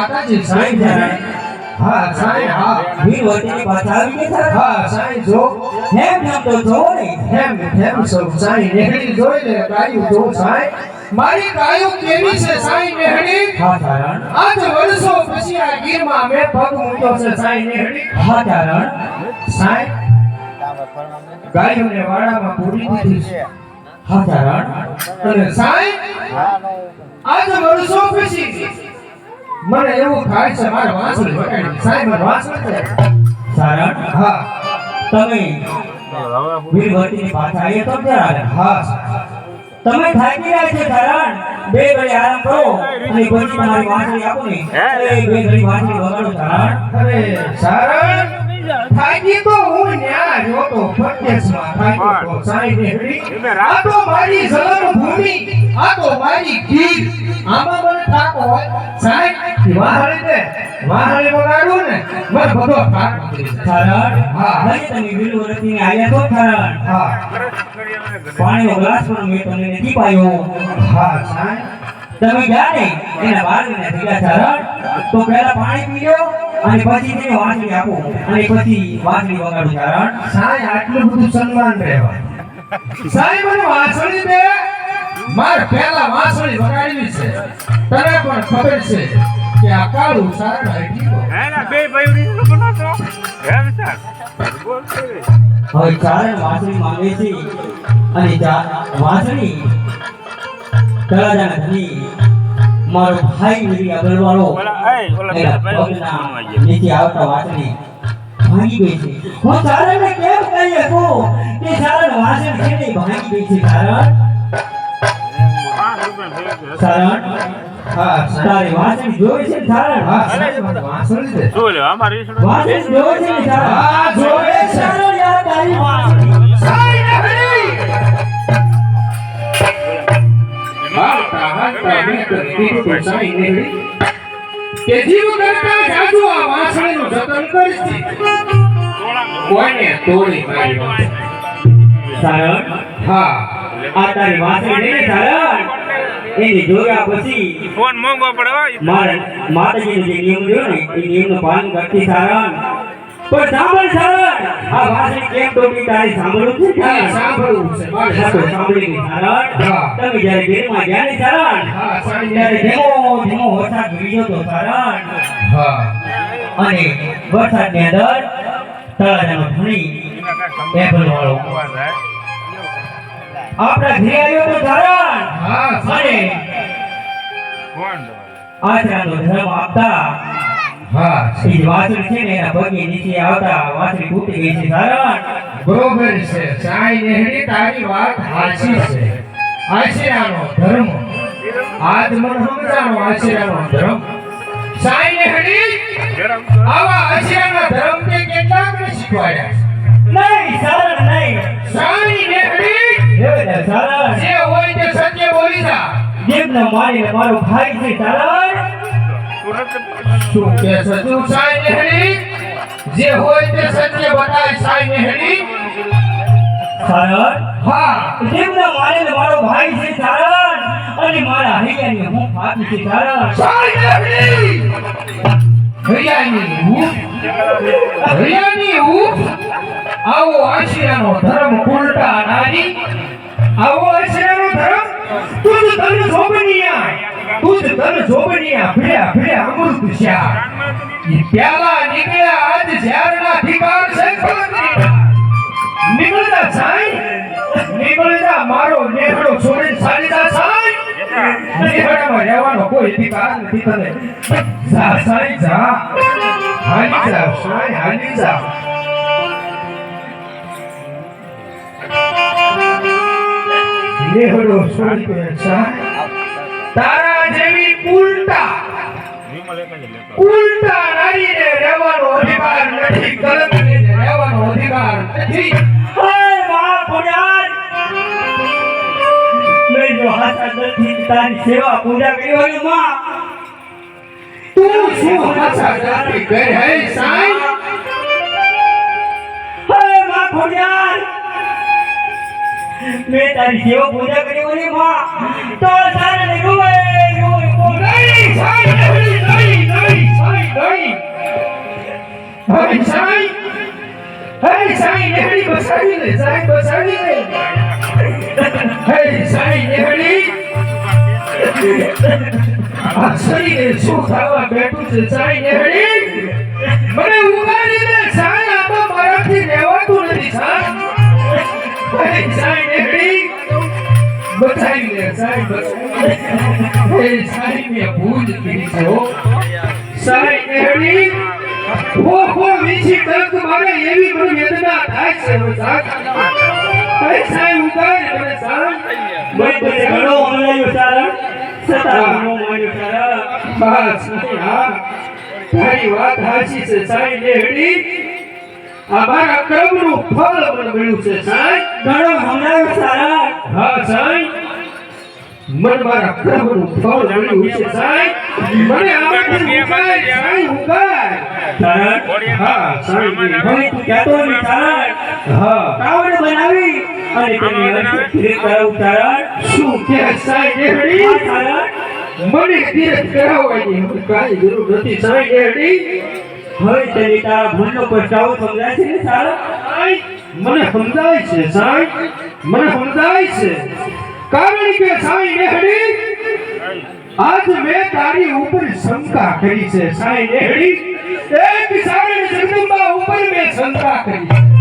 માતાજી સાઈ જાય હા સાઈ હા વીરવતીની પાછા આવી ગયા છે હા સાઈ જો હેમ તો જોવો ને હેમ સૌ સાઈ નેહડી જોઈ લે ગાયું જો સાઈ મારી ગાયું કેવી છે સાઈ નેહડી હા ચારણ આજ વર્ષો પછી આ ગીરમાં મેં પગ મૂક્યો છે સાઈ નેહડી હા ચારણ સાઈ ગાયોને વાડામાં પૂરી દીધી છે હા ચારણ અને સાઈ આજ વર્ષો પછી મને એવું થાય છે મારા વાંસળી વગાડી સાઈ મને વાંસળી છે ચારણ હા તમે વીરવતીની પાછા આવી તો ત્યારે હા તમે થાકી રહ્યા છો ચારણ બે ઘડી આરામ કરો અને પછી તમારી વાંસળી આપો ને એ બે ઘડી વાંસળી વગાડો ચારણ અરે સારણ થાકી તો હું ન્યા જોતો પ્રત્યક્ષમાં થાકી તો સાઈ નેહડી આ તો મારી જન્મ ભૂમિ આ તો મારી ગીર આમાં મને થાકો હોય સાઈ વાહળી વગાડું ને મને બધો થાક ઉતરી જાય ચારણ હા. નહીં તમે વીરવતીની આવ્યા તો ચારણ હા પાણીનો ગ્લાસ પણ મેં તમને નથી પાયો હા સાઈ તમે ગયા ને એના બાળકને ભેગા ચારણ તો પહેલા પાણી પી લો અને પછી તેને વાંસળી આપો અને પછી વાંસળી વગાડો ચારણ સાઈ આટલું બધું સન્માન રહેવા સાઈ મને વાંસળી દે માર પહેલા વાંસળી વગાડવી છે તને પણ ખબર છે કે આ કાળું સારણ હટીકો હવે ચારણ વાંસળી માંગે છે અને વાંસળી તળાજાના ધણી મારો ભાઈ વીરી અગરવાળો એના પગના નીચે આવતા વાંસળી ભાંગી ગઈ છે હું ચારણને કેમ કહી શકું કે ચારણ વાંસળી છે ને ભાંગી ગઈ છે ચારણ હા તારી વાંસળી જોઈ છે ચારણ હા સાઈ મને વાંસળી દે વાંસળી જોઈ છે ને ચારણ હા જોવે છે ચારણ યાર તારી વાંસળી સાઈ નેહડી સાઈ નેહડી કે જીવ કરતા જાજુ આ વાંસળીનું જતન કરશે કોઈને તોડી મારી વાંસળી ચારણ હા આ તારી વાંસળી ને ચારણ એની જોયા પછી ફોન મોંઘો પડે મારા માતાજીનો જે નિયમ રહ્યો ને એ નિયમનું પાલન કરતી ચારણ પણ સાંભળ ચારણ આ વાંસળી કેમ તોડી તારી સાંભળવું છે હા ચારણ સાંભળવું છે મારે હા તો સાંભળી ગઈ ચારણ હા. તમે જ્યારે ઘેરમાં ગયા ને ચારણ હા સાઈ ત્યારે નેહડી ધીમો વરસાદ વીજ્યો તો ચારણ હા અને વરસાદની અંદર તળાજાનો ધણી એપલ વાળો આપણા ઘરે આવ્યો તો ચારણ હા અને સાઈ આચરાનો ધર્મ આપતા હા એ વાંસળી છે ને એના પગે નીચે આવતા વાંસળી તૂટી ગઈ છે ચારણ બરોબર છે સાઈ નેહડી તારી વાત સાચી છે આશીરાનો ધર્મ આજ મને સમજાણો આશીરાનો ધર્મ સાઈ નેહડી આવા આશીરાના ધર્મ તે કેટલાકને શીખવાડ્યા નહીં ચારણ નહીં સાઈ નેહડી હે ચારણ જે હોય તે સત્ય બોલી જા જીભને મારીને મારો ભાઈ છે ચારણ શું કે સતું સાઈ નેહડી જે હોય તે સત્ય બતાય સાઈ નેહડી ચારણ હા જીભને મારીને મારો ભાઈ છે ચારણ અને મારા હૈયાની હું ફાટી છે ચારણ સાઈ નેહડી હૈયાની ઊંઘ આવો આશીરાનો ધર્મ ઉલટા નારી આવો આશીરાનો ધર્મ તુજ ધન જોબનિયા ભીડ્યા અમૃત શ્યા ઈ પ્યાલા નીકળ્યા આજ ઝાડના અધિકાર છે ખલંત્રીના નીકળતા સાઈ નીકળતા મારો નેહડો છોડીને સારી જા સાઈ નેહડામાં રહેવાનો કોઈ અધિકાર નથી તને જા સાઈ જા હાલી જા સાઈ હાલી જા નેહડો છોડી દે સાઈ તારા જેવી ઉલટા નારીને રહેવાનો અધિકાર નથી કલંકીને રહેવાનો અધિકાર નથી હે મા પુરાણ મેં જો હાથા નથી તારી સેવા પૂજા કરી હોય માં તું શું હાચા જાતિ કરે હે સાઈ હે મા પુરાણ મેં તારી સેવા પૂજા કરી હોય માં તો સારે રોવે નહીં સાઈ નહીં નહીં હવે સાઈ હે સાઈ નેહડી બસાવી લે સાઈ બસાવી લે હે સાઈ નેહડી આ શરીરે શું થવા બેઠું છે સાઈ નેહડી મને ઉગાડી લે સાઈ આ તો મારાથી રહેવાતું નથી સાઈ હે સાઈ નેહડી બચાવી લે સાઈ બચાવી હે સાઈ મેં ભૂલ કરી છે હો સાઈ નેહડી હો વીછી તક મારે એવી મને વેદના થાય છે હો સાઈ સાઈ ઉગાડ મને સાઈ મને ઘણો ઓનલાઈન ઉતારા સતા નો માન્યો તારા બસ હા તારી વાત સાચી છે સાઈ નેહડી આ મારા કર્મનું ફળ મને મળ્યું છે સાઈ ઘણો હમણાં સારા હા સાઈ મને મારા કર્મનું ફળ મળ્યું છે સાઈ મને આવાથી ઉગાડ સાઈ ઉગાડ તારા હા સાઈ હવે તું કહેતો નહીં તારા હા કાવડ બનાવી અને તેની અર્થે કરાવું તારા શું કે સાઈ નેહડી તારા મને તીરથ કરાવવાની હવે કાંઈ જરૂર નથી સાઈ નેહડી હવે તેની તારા ભૂલનો પછતાવો સમજાય છે ને તારા સાઈ મને સમજાય છે સાઈ મને સમજાય છે કારણ કે સાઈ નેહડી આજ મેં તારી ઉપર શંકા કરી છે સાઈ નેહડી એક સારી જગદંબા ઉપર મેં શંકા કરી